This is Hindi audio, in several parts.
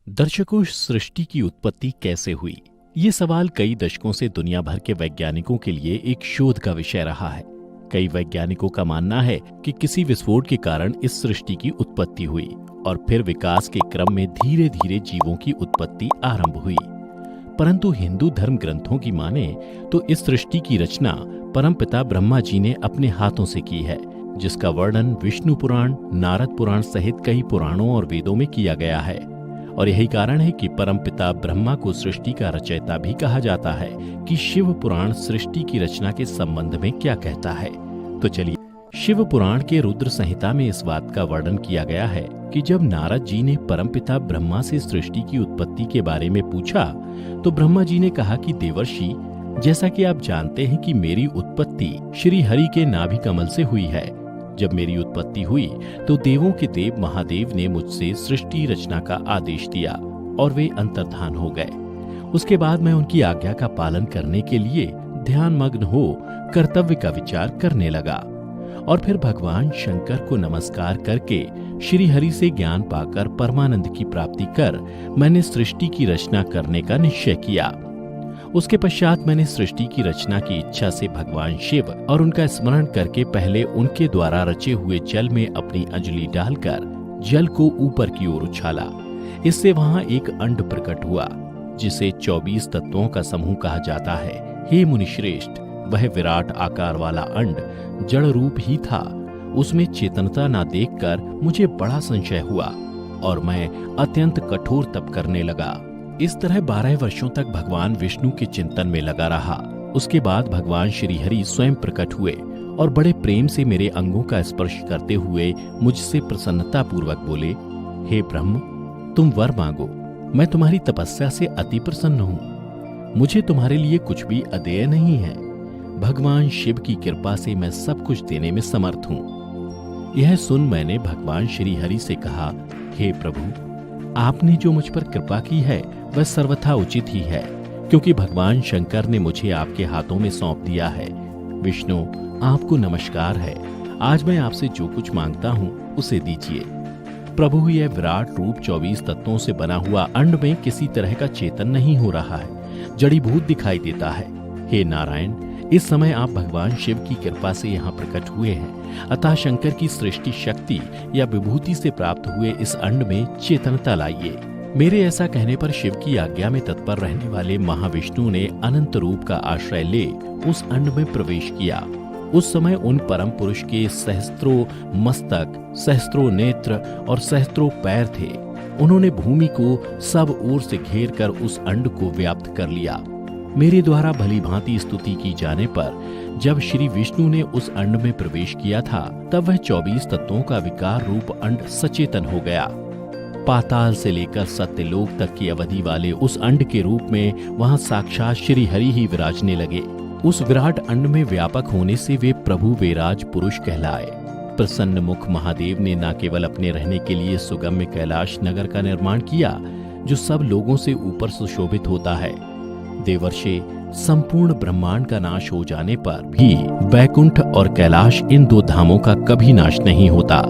दर्शकों, सृष्टि की उत्पत्ति कैसे हुई? ये सवाल कई दशकों से दुनिया भर के वैज्ञानिकों के लिए एक शोध का विषय रहा है। कई वैज्ञानिकों का मानना है कि किसी विस्फोट के कारण इस सृष्टि की उत्पत्ति हुई और फिर विकास के क्रम में धीरे धीरे जीवों की उत्पत्ति आरंभ हुई। परंतु हिंदू धर्म ग्रंथों की माने तो इस सृष्टि की रचना परमपिता ब्रह्मा जी ने अपने हाथों से की है, जिसका वर्णन विष्णु पुराण, नारद पुराण सहित कई पुराणों और वेदों में किया गया है। और यही कारण है कि परमपिता ब्रह्मा को सृष्टि का रचयिता भी कहा जाता है। कि शिव पुराण सृष्टि की रचना के संबंध में क्या कहता है, तो चलिए। शिव पुराण के रुद्र संहिता में इस बात का वर्णन किया गया है कि जब नारद जी ने परमपिता ब्रह्मा से सृष्टि की उत्पत्ति के बारे में पूछा तो ब्रह्मा जी ने कहा कि देवर्षि, जैसा कि आप जानते हैं कि मेरी उत्पत्ति श्री हरि के नाभि कमल से हुई है। जब मेरी उत्पत्ति हुई तो देवों के देव महादेव ने मुझसे सृष्टि रचना का आदेश दिया और वे अंतर्धान हो गए। उसके बाद मैं उनकी आज्ञा का पालन करने के लिए ध्यानमग्न हो कर्तव्य का विचार करने लगा और फिर भगवान शंकर को नमस्कार करके श्री हरि से ज्ञान पाकर परमानंद की प्राप्ति कर मैंने सृष्टि की रचना करने का निश्चय किया। उसके पश्चात मैंने सृष्टि की रचना की इच्छा से भगवान शिव और उनका स्मरण करके पहले उनके द्वारा रचे हुए जल में अपनी अंजलि डालकर जल को ऊपर की ओर उछाला। इससे वहां एक अंड प्रकट हुआ जिसे 24 तत्वों का समूह कहा जाता है। हे मुनिश्रेष्ठ, वह विराट आकार वाला अंड जड़ रूप ही था। उसमें चेतनता ना देखकर मुझे बड़ा संशय हुआ और मैं अत्यंत कठोर तप करने लगा। इस तरह 12 वर्षों तक भगवान विष्णु के चिंतन में लगा रहा। उसके बाद भगवान श्री हरि स्वयं प्रकट हुए और बड़े प्रेम से मेरे अंगों का स्पर्श करते हुए मुझसे प्रसन्नता पूर्वक बोले, हे ब्रह्म, तुम वर मांगो, मैं तुम्हारी तपस्या से अति प्रसन्न हूँ। मुझे तुम्हारे लिए कुछ भी अदेय नहीं है। भगवान शिव की कृपा से मैं सब कुछ देने में समर्थ हूँ। यह सुन मैंने भगवान श्री हरि से कहा, हे प्रभु, आपने जो मुझ पर कृपा की है वह सर्वथा उचित ही है, क्योंकि भगवान शंकर ने मुझे आपके हाथों में सौंप दिया है। विष्णु, आपको नमस्कार है। आज मैं आपसे जो कुछ मांगता हूँ उसे दीजिए। प्रभु, यह विराट रूप 24 तत्वों से बना हुआ अंड में किसी तरह का चेतन नहीं हो रहा है, जड़ीभूत दिखाई देता है। हे नारायण, इस समय आप भगवान शिव की कृपा से यहाँ प्रकट हुए हैं, अतः शंकर की सृष्टि शक्ति या विभूति से प्राप्त हुए इस अंड में चेतनता लाइए। मेरे ऐसा कहने पर शिव की आज्ञा में तत्पर रहने वाले महाविष्णु ने अनंत रूप का आश्रय ले उस अंड में प्रवेश किया। उस समय उन परम पुरुष के सहस्त्रों मस्तक, सहस्त्रों नेत्र और सहस्त्रों पैर थे। उन्होंने भूमि को सब ओर से घेर कर उस अंड को व्याप्त कर लिया। मेरे द्वारा भली भांति स्तुति की जाने पर जब श्री विष्णु ने उस अंड में प्रवेश किया था तब वह 24 तत्वों का विकार रूप अंड सचेतन हो गया। पाताल से लेकर सत्यलोक तक की अवधि वाले उस अंड के रूप में वहां साक्षात श्री हरि ही विराजने लगे। उस विराट अंड में व्यापक होने से वे प्रभु वेराज पुरुष कहलाए। प्रसन्न मुख महादेव ने न केवल अपने रहने के लिए सुगम्य कैलाश नगर का निर्माण किया, जो सब लोगों से ऊपर सुशोभित होता है। देवर्षि, संपूर्ण ब्रह्मांड का नाश हो जाने पर भी वैकुंठ और कैलाश, इन दो धामों का कभी नाश नहीं होता।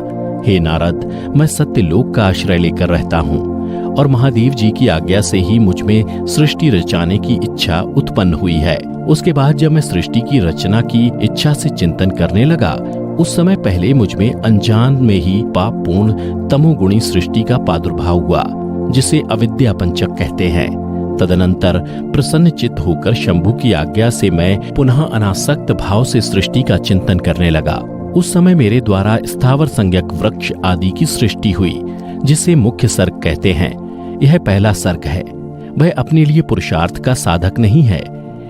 हे नारद, मैं सत्यलोक का आश्रय लेकर रहता हूँ और महादेव जी की आज्ञा से ही मुझ में सृष्टि रचाने की इच्छा उत्पन्न हुई है। उसके बाद जब मैं सृष्टि की रचना की इच्छा से चिंतन करने लगा, उस समय पहले मुझ में अनजान में ही पापपूर्ण तमोगुणी सृष्टि का प्रादुर्भाव हुआ, जिसे अविद्या पंचक कहते हैं। तदनंतर प्रसन्न चित्त होकर शंभु की आज्ञा से मैं पुनः अनासक्त भाव से सृष्टि का चिंतन करने लगा। उस समय मेरे द्वारा स्थावर संज्ञक वृक्ष आदि की सृष्टि हुई, जिसे मुख्य सर्ग कहते हैं। यह पहला सर्ग है। वह अपने लिए पुरुषार्थ का साधक नहीं है।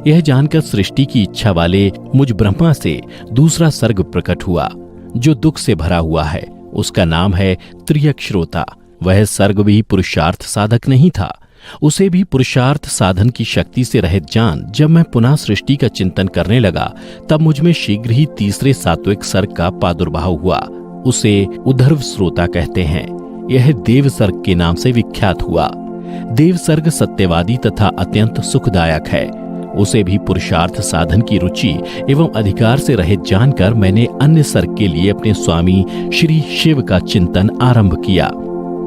यह जानकर सृष्टि की इच्छा वाले मुझ ब्रह्मा से दूसरा सर्ग प्रकट हुआ, जो दुख से भरा हुआ है। उसका नाम है त्रियक्षरोता। वह सर्ग भी पुरुषार्थ साधक नहीं था। उसे भी पुरुषार्थ साधन की शक्ति से रहित जान जब मैं पुनः सृष्टि का चिंतन करने लगा, तब मुझमें शीघ्र ही तीसरे सात्विक सर्ग का प्रादुर्भाव हुआ। उसे उधर्व श्रोता कहते हैं। यह देव सर्ग के नाम से विख्यात हुआ। देव सर्ग सत्यवादी तथा अत्यंत सुखदायक है। उसे भी पुरुषार्थ साधन की रुचि एवं अधिकार से रहित जानकर मैंने अन्य सर्ग के लिए अपने स्वामी श्री शिव का चिंतन आरंभ किया।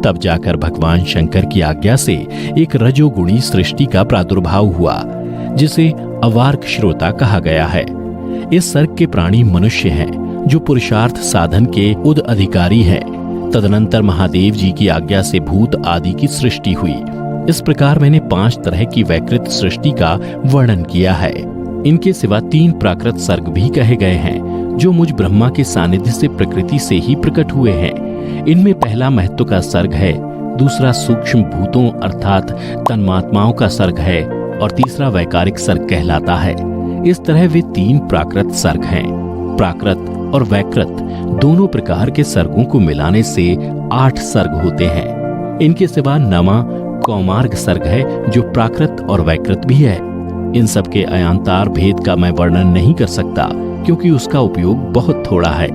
तब जाकर भगवान शंकर की आज्ञा से एक रजोगुणी सृष्टि का प्रादुर्भाव हुआ, जिसे अवार्क श्रोता कहा गया है। इस सर्ग के प्राणी मनुष्य हैं, जो पुरुषार्थ साधन के उद अधिकारी हैं। तदनंतर महादेव जी की आज्ञा से भूत आदि की सृष्टि हुई। इस प्रकार मैंने 5 तरह की वैकृत सृष्टि का वर्णन किया है। इनके सिवा 3 प्राकृत सर्ग भी कहे गए हैं, जो मुझ ब्रह्मा के सानिध्य से प्रकृति से ही प्रकट हुए हैं। इनमें पहला महत्व का सर्ग है, दूसरा सूक्ष्म भूतों अर्थात तन्मात्माओं का सर्ग है और तीसरा वैकारिक सर्ग कहलाता है। इस तरह वे 3 प्राकृत सर्ग हैं। प्राकृत और वैकृत दोनों प्रकार के सर्गों को मिलाने से 8 सर्ग होते हैं। इनके सिवा नमा कौमार्ग सर्ग है, जो प्राकृत और वैकृत भी है। इन सब के अयांतार भेद का मैं वर्णन नहीं कर सकता, क्योंकि उसका उपयोग बहुत थोड़ा है।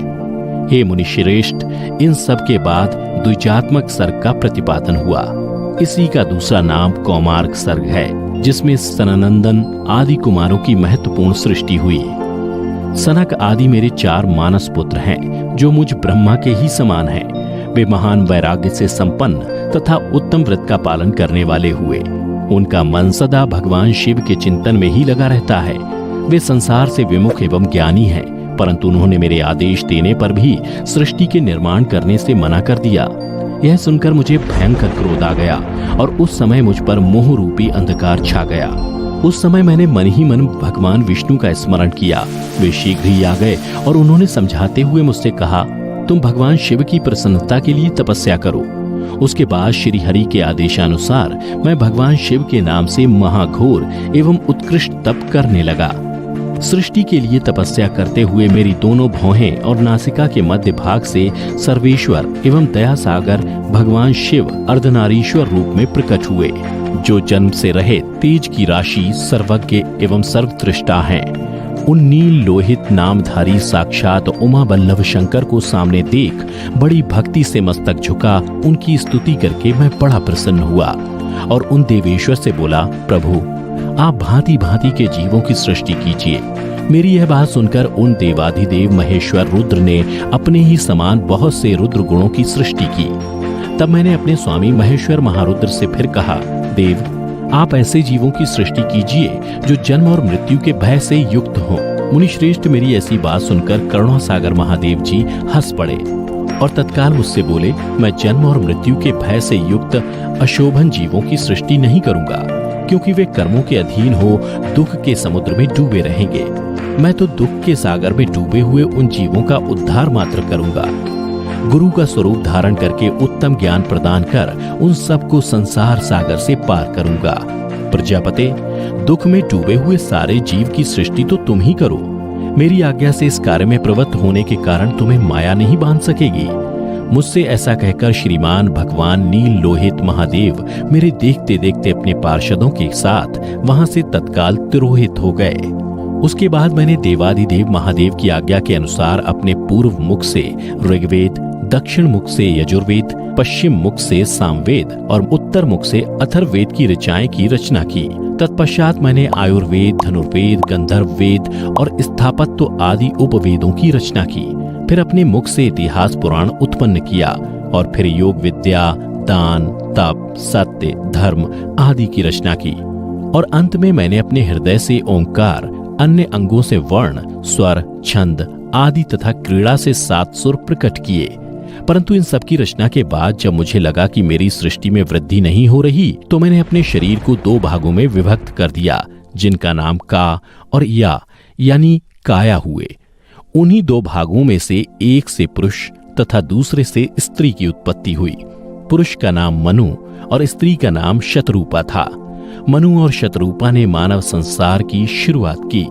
हे मुनिश्रेष्ठ, इन सब के बाद द्विजात्मक सर्ग का प्रतिपादन हुआ। इसी का दूसरा नाम कौमार्ग सर्ग है, जिसमें सननंदन आदि कुमारों की महत्वपूर्ण सृष्टि हुई। सनक आदि मेरे 4 मानस पुत्र हैं, जो मुझ ब्रह्मा के ही समान हैं। वे महान वैराग्य से संपन्न तथा उत्तम व्रत का पालन करने वाले हुए। उनका मन सदा भगवान शिव के चिंतन में ही लगा रहता है। वे संसार से विमुख एवं ज्ञानी हैं, परंतु उन्होंने मेरे आदेश देने पर भी सृष्टि के निर्माण करने से मना कर दिया। यह सुनकर मुझे भयंकर क्रोध आ गया और उस समय मुझ पर मोह रूपी अंधकार छा गया। उस समय मैंने मन ही मन भगवान विष्णु का स्मरण किया। वे शीघ्र ही आ गए और उन्होंने समझाते हुए मुझसे कहा, तुम भगवान शिव की प्रसन्नता के लिए तपस्या करो। उसके बाद श्री हरि के आदेशानुसार मैं भगवान शिव के नाम से महाघोर एवं उत्कृष्ट तप करने लगा। सृष्टि के लिए तपस्या करते हुए मेरी दोनों भौहें और नासिका के मध्य भाग से सर्वेश्वर एवं दया सागर भगवान शिव अर्धनारीश्वर रूप में प्रकट हुए, जो जन्म से रहे तेज की राशि, सर्वज्ञ एवं सर्वदृष्टा हैं। उन नील लोहित नामधारी साक्षात उमा बल्लभ शंकर को सामने देख बड़ी भक्ति से मस्तक झुका उनकी स्तुति करके मैं बड़ा प्रसन्न हुआ और उन देवेश्वर से बोला, प्रभु आप भांति भांति के जीवों की सृष्टि कीजिए। मेरी यह बात सुनकर उन देवाधिदेव महेश्वर रुद्र ने अपने ही समान बहुत से रुद्र गुणों की सृष्टि की। तब मैंने अपने स्वामी महेश्वर महारुद्र से फिर कहा, देव आप ऐसे जीवों की सृष्टि कीजिए जो जन्म और मृत्यु के भय से युक्त हों। मुनिश्रेष्ठ मेरी ऐसी बात सुनकर करुणा सागर महादेव जी हंस पड़े और तत्काल मुझसे बोले, मैं जन्म और मृत्यु के भय से युक्त अशोभन जीवों की सृष्टि नहीं करूंगा, क्योंकि वे कर्मों के अधीन हो दुख के समुद्र में डूबे रहेंगे। मैं तो दुख के सागर में डूबे हुए उन जीवों का उद्धार मात्र करूंगा। गुरु का स्वरूप धारण करके उत्तम ज्ञान प्रदान कर उन सबको संसार सागर से पार करूंगा। प्रजापते, दुख में डूबे हुए सारे जीव की सृष्टि तो तुम ही करो। मेरी आज्ञा से इस कार्य में प्रवृत्त होने के कारण तुम्हें माया नहीं बांध सकेगी। मुझसे ऐसा कहकर श्रीमान भगवान नील लोहित महादेव मेरे देखते देखते अपने पार्षदों के साथ वहां से तत्काल तिरोहित हो गए। उसके बाद मैंने देवाधिदेव महादेव की आज्ञा के अनुसार अपने पूर्व मुख से ऋग्वेद, दक्षिण मुख से यजुर्वेद, पश्चिम मुख से सामवेद और उत्तर मुख से अथर्ववेद की ऋचाएं की रचना की। तत्पश्चात मैंने आयुर्वेद, धनुर्वेद, गंधर्व वेद और स्थापत्य आदि उपवेदों की रचना की। फिर अपने मुख से इतिहास पुराण उत्पन्न किया और फिर योग विद्या, दान, तप, सत्य, धर्म आदि की रचना की। और अंत में मैंने अपने हृदय से ओंकार, अन्य अंगों से वर्ण, स्वर, छंद आदि तथा क्रीड़ा से 7 सुर प्रकट किए। परंतु इन सब की रचना के बाद जब मुझे लगा कि मेरी सृष्टि में वृद्धि नहीं हो रही, तो मैंने अपने शरीर को 2 भागों में विभक्त कर दिया, जिनका नाम का और या यानी काया हुए। उन्हीं 2 भागों में से एक से पुरुष तथा दूसरे से स्त्री की उत्पत्ति हुई। पुरुष का नाम मनु और स्त्री का नाम शतरूपा था। मनु और शतरूपा ने मानव संसार की शुरुआत की।